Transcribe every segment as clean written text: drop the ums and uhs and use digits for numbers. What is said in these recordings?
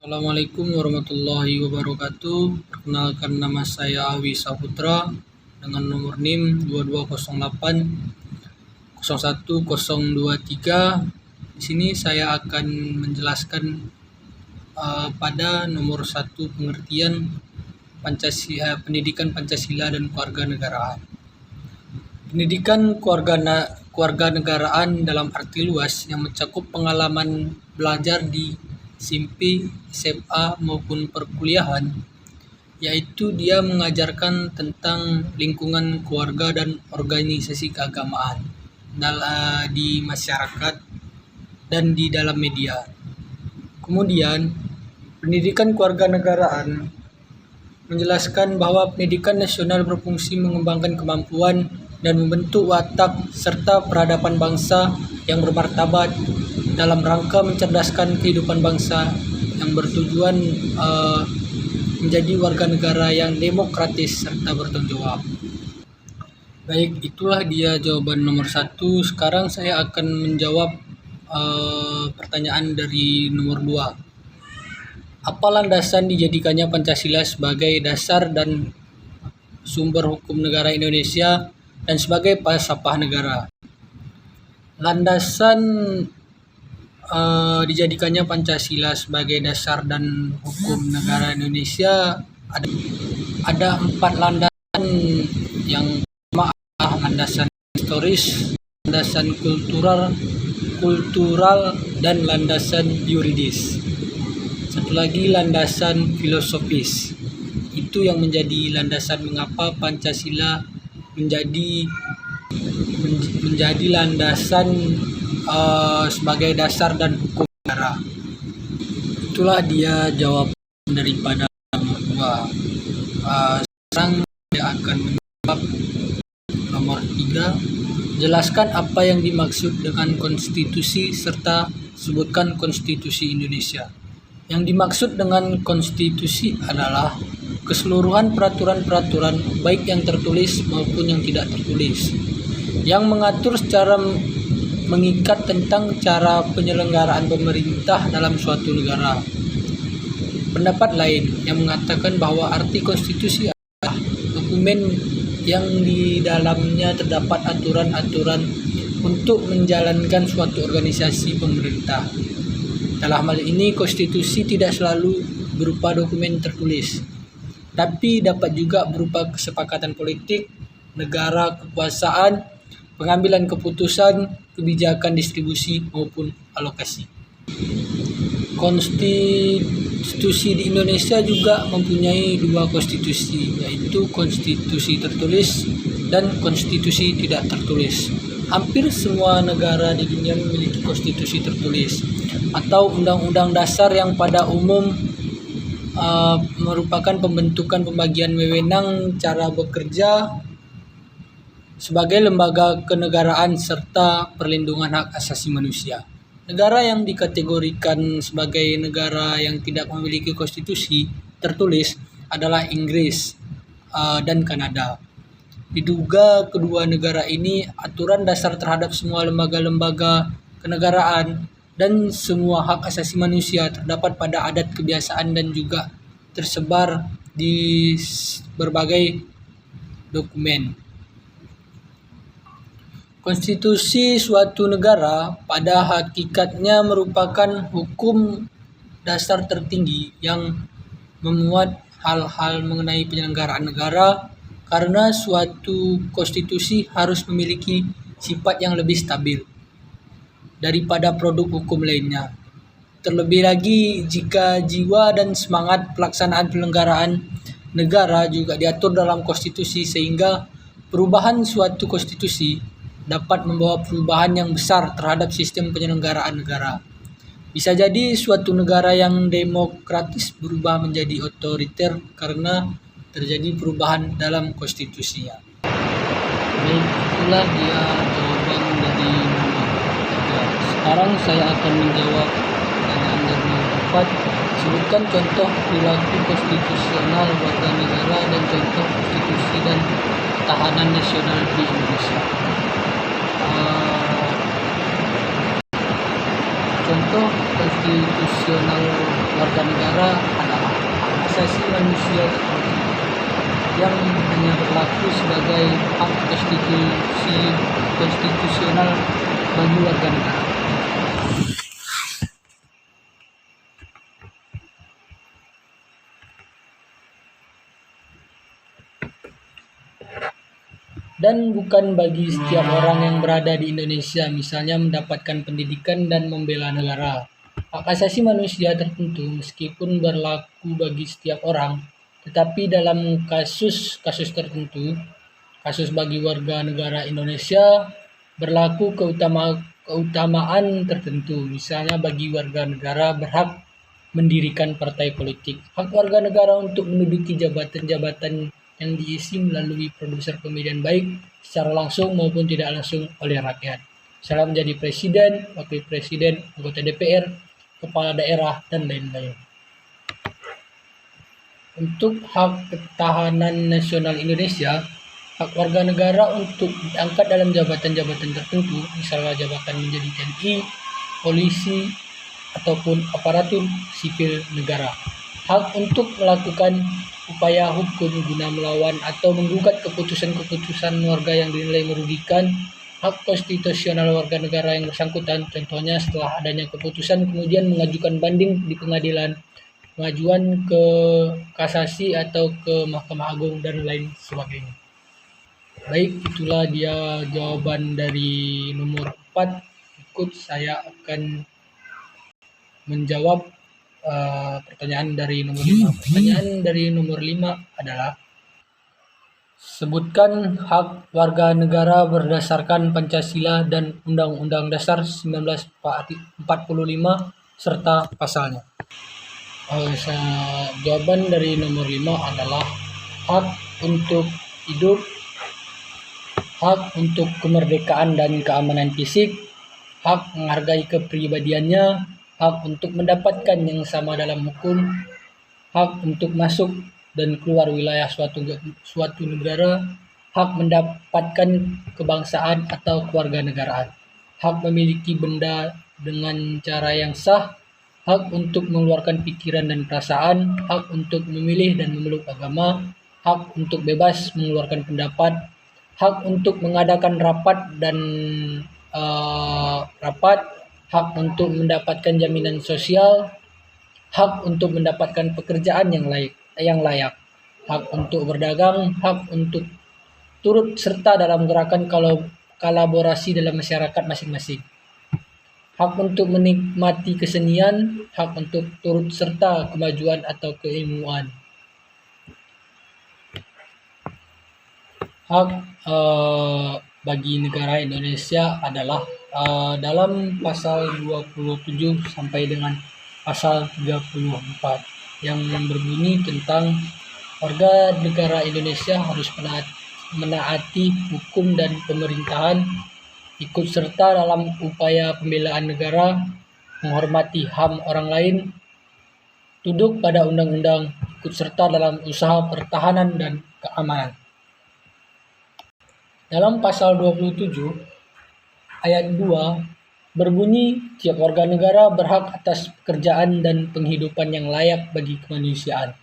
Assalamualaikum warahmatullahi wabarakatuh. Perkenalkan, nama saya Awi Saputra dengan nomor NIM 2208 Di sini saya akan menjelaskan pada nomor 1 pengertian pendidikan Pancasila dan kewarganegaraan. Pendidikan kewarganegaraan dalam arti luas yang mencakup pengalaman belajar di SMP, SMA maupun perkuliahan, yaitu dia mengajarkan tentang lingkungan keluarga dan organisasi keagamaan di masyarakat dan di dalam media. Kemudian, pendidikan kewarganegaraan menjelaskan bahwa pendidikan nasional berfungsi mengembangkan kemampuan dan membentuk watak serta peradaban bangsa yang bermartabat dalam rangka mencerdaskan kehidupan bangsa yang bertujuan menjadi warga negara yang demokratis serta bertanggung jawab. Baik, itulah dia jawaban nomor 1. Sekarang saya akan menjawab pertanyaan dari nomor 2. Apa landasan dijadikannya Pancasila sebagai dasar dan sumber hukum negara Indonesia dan sebagai falsafah negara? Landasan dijadikannya Pancasila sebagai dasar dan hukum negara Indonesia ada 4 landasan. Yang pertama adalah landasan historis, landasan kultural dan landasan yuridis. Satu lagi landasan filosofis. Itu yang menjadi landasan mengapa Pancasila menjadi landasan sebagai dasar dan hukum negara. Itulah dia jawaban daripada nomor 2. Sekarang saya akan menjawab nomor 3. Jelaskan apa yang dimaksud dengan konstitusi serta sebutkan konstitusi Indonesia. Yang dimaksud dengan konstitusi adalah keseluruhan peraturan-peraturan baik yang tertulis maupun yang tidak tertulis yang mengatur secara mengikat tentang cara penyelenggaraan pemerintah dalam suatu negara. Pendapat lain yang mengatakan bahwa arti konstitusi adalah dokumen yang di dalamnya terdapat aturan-aturan untuk menjalankan suatu organisasi pemerintah. Dalam hal ini, konstitusi tidak selalu berupa dokumen tertulis, tapi dapat juga berupa kesepakatan politik, negara, kekuasaan, pengambilan keputusan, kebijakan distribusi maupun alokasi. Konstitusi di Indonesia juga mempunyai 2 konstitusi, yaitu konstitusi tertulis dan konstitusi tidak tertulis. Hampir semua negara di dunia memiliki konstitusi tertulis atau undang-undang dasar yang pada umum merupakan pembentukan pembagian wewenang cara bekerja sebagai lembaga kenegaraan serta perlindungan hak asasi manusia. Negara yang dikategorikan sebagai negara yang tidak memiliki konstitusi tertulis adalah Inggris dan Kanada. Diduga kedua negara ini aturan dasar terhadap semua lembaga-lembaga kenegaraan dan semua hak asasi manusia terdapat pada adat kebiasaan dan juga tersebar di berbagai dokumen. Konstitusi suatu negara pada hakikatnya merupakan hukum dasar tertinggi yang memuat hal-hal mengenai penyelenggaraan negara, karena suatu konstitusi harus memiliki sifat yang lebih stabil daripada produk hukum lainnya. Terlebih lagi jika jiwa dan semangat pelaksanaan penyelenggaraan negara juga diatur dalam konstitusi, sehingga perubahan suatu konstitusi dapat membawa perubahan yang besar terhadap sistem penyelenggaraan negara. Bisa jadi suatu negara yang demokratis berubah menjadi otoriter karena terjadi perubahan dalam konstitusinya. Baik, itulah dia jawaban dari nomor 3. Sekarang saya akan menjawab pertanyaan dari nomor 4. Sebutkan contoh perilaku konstitusional warga negara dan contoh konstitusi dan pertahanan nasional di Indonesia. Contoh konstitusional warga negara adalah hak asasi manusia tertentu yang hanya berlaku sebagai hak konstitusional bagi warga negara. Dan bukan bagi setiap orang yang berada di Indonesia, misalnya mendapatkan pendidikan dan membela negara. Hak asasi manusia tertentu meskipun berlaku bagi setiap orang, tetapi dalam kasus-kasus tertentu, kasus bagi warga negara Indonesia, berlaku keutamaan tertentu. Misalnya bagi warga negara berhak mendirikan partai politik, hak warga negara untuk menduduki jabatan-jabatan yang diisi melalui produser pemilihan baik secara langsung maupun tidak langsung oleh rakyat, misalnya menjadi presiden, wakil presiden, anggota DPR, kepala daerah, dan lain-lain. Untuk hak ketahanan nasional Indonesia, hak warga negara untuk diangkat dalam jabatan-jabatan tertentu, misalnya jabatan menjadi TNI, polisi, ataupun aparatur sipil negara. Hak untuk melakukan upaya hukum guna melawan atau menggugat keputusan-keputusan warga yang dinilai merugikan hak konstitusional warga negara yang bersangkutan, contohnya setelah adanya keputusan kemudian mengajukan banding di pengadilan, pengajuan ke kasasi atau ke Mahkamah Agung, dan lain sebagainya. Baik, itulah dia jawaban dari nomor 4. Ikut saya akan menjawab pertanyaan dari nomor 5. Pertanyaan dari nomor 5 adalah, sebutkan hak warga negara berdasarkan Pancasila dan Undang-Undang Dasar 1945 serta pasalnya. Jawaban dari nomor 5 adalah hak untuk hidup, hak untuk kemerdekaan dan keamanan fisik, hak menghargai kepribadiannya, hak untuk mendapatkan yang sama dalam hukum, hak untuk masuk dan keluar wilayah suatu negara, hak mendapatkan kebangsaan atau kewarganegaraan, hak memiliki benda dengan cara yang sah, hak untuk mengeluarkan pikiran dan perasaan, hak untuk memilih dan memeluk agama, hak untuk bebas mengeluarkan pendapat, hak untuk mengadakan rapat, hak untuk mendapatkan jaminan sosial, hak untuk mendapatkan pekerjaan yang layak, hak untuk berdagang, hak untuk turut serta dalam gerakan kolaborasi dalam masyarakat masing-masing, hak untuk menikmati kesenian, hak untuk turut serta kemajuan atau keilmuan. Hak bagi negara Indonesia adalah dalam pasal 27 sampai dengan pasal 34 yang berbunyi tentang warga negara Indonesia harus menaati hukum dan pemerintahan, ikut serta dalam upaya pembelaan negara, menghormati HAM orang lain, tunduk pada undang-undang, ikut serta dalam usaha pertahanan dan keamanan. Dalam pasal 27 ayat 2 berbunyi, tiap warga negara berhak atas pekerjaan dan penghidupan yang layak bagi kemanusiaan.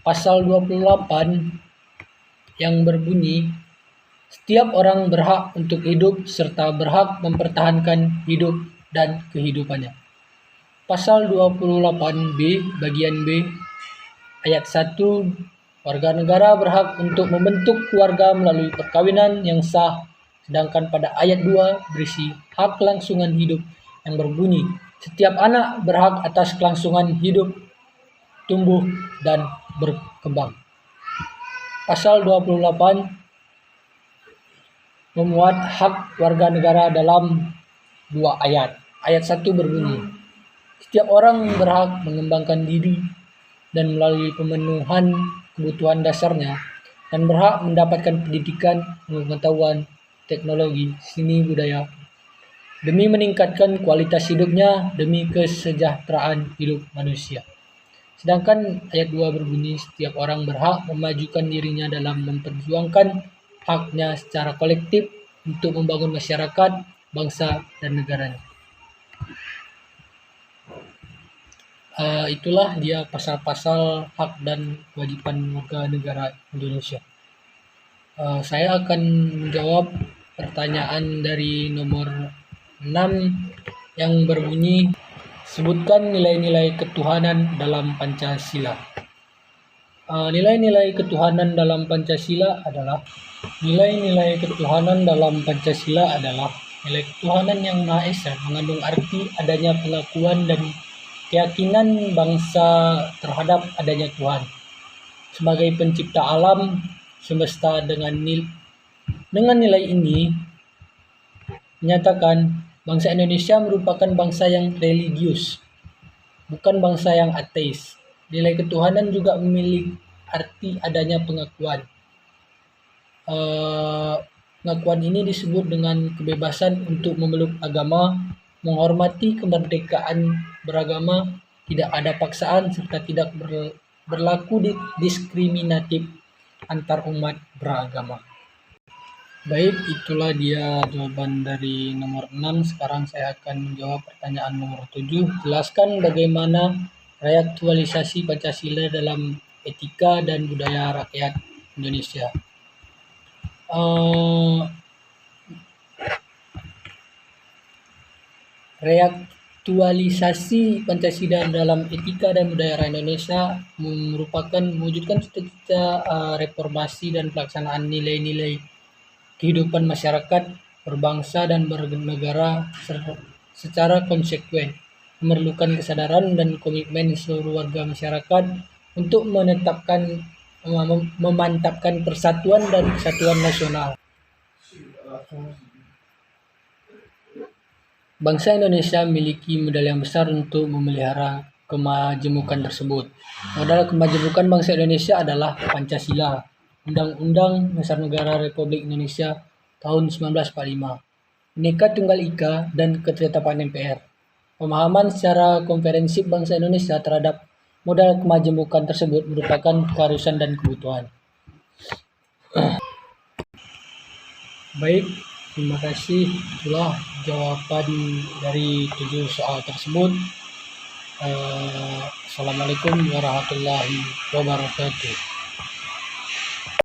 Pasal 28 yang berbunyi, setiap orang berhak untuk hidup serta berhak mempertahankan hidup dan kehidupannya. Pasal 28B bagian B ayat 1, warga negara berhak untuk membentuk keluarga melalui perkawinan yang sah, sedangkan pada ayat 2 berisi hak kelangsungan hidup yang berbunyi, setiap anak berhak atas kelangsungan hidup, tumbuh, dan berkembang. Pasal 28 memuat hak warga negara dalam 2 ayat. Ayat 1 berbunyi, setiap orang berhak mengembangkan diri dan melalui pemenuhan kebutuhan dasarnya, dan berhak mendapatkan pendidikan, pengetahuan, teknologi, seni budaya, demi meningkatkan kualitas hidupnya, demi kesejahteraan hidup manusia. Sedangkan ayat 2 berbunyi, setiap orang berhak memajukan dirinya dalam memperjuangkan haknya secara kolektif untuk membangun masyarakat, bangsa, dan negaranya. Itulah dia pasal-pasal hak dan kewajiban warga negara Indonesia. Saya akan menjawab pertanyaan dari nomor 6 yang berbunyi, sebutkan nilai-nilai ketuhanan dalam Pancasila. Nilai-nilai ketuhanan dalam Pancasila adalah nilai-nilai ketuhanan dalam Pancasila adalah nilai ketuhanan yang Maha Esa, mengandung arti adanya pengakuan dan keyakinan bangsa terhadap adanya Tuhan sebagai pencipta alam semesta. Dengan nilai ini menyatakan bangsa Indonesia merupakan bangsa yang religius, bukan bangsa yang ateis. Nilai ketuhanan juga memiliki arti adanya pengakuan. Pengakuan ini disebut dengan kebebasan untuk memeluk agama, menghormati kemerdekaan beragama, tidak ada paksaan, serta tidak berlaku diskriminatif antar umat beragama. Baik, itulah dia jawaban dari nomor 6. Sekarang saya akan menjawab pertanyaan nomor 7. Jelaskan bagaimana reaktualisasi Pancasila dalam etika dan budaya rakyat Indonesia. Reaktualisasi Pancasila dalam etika dan budaya rakyat Indonesia merupakan mewujudkan cita-cita reformasi dan pelaksanaan nilai-nilai kehidupan masyarakat berbangsa dan bernegara secara konsekuen, memerlukan kesadaran dan komitmen seluruh warga masyarakat untuk memantapkan persatuan dan kesatuan nasional. Bangsa Indonesia memiliki modal yang besar untuk memelihara kemajemukan tersebut. Modal kemajemukan bangsa Indonesia adalah Pancasila, Undang-Undang Dasar Negara Republik Indonesia tahun 1945, Bhinneka Tunggal Ika, dan ketetapan MPR. Pemahaman secara komprehensif bangsa Indonesia terhadap modal kemajemukan tersebut merupakan keharusan dan kebutuhan. Baik, terima kasih. Itulah jawaban dari 7 soal tersebut. Assalamualaikum warahmatullahi wabarakatuh.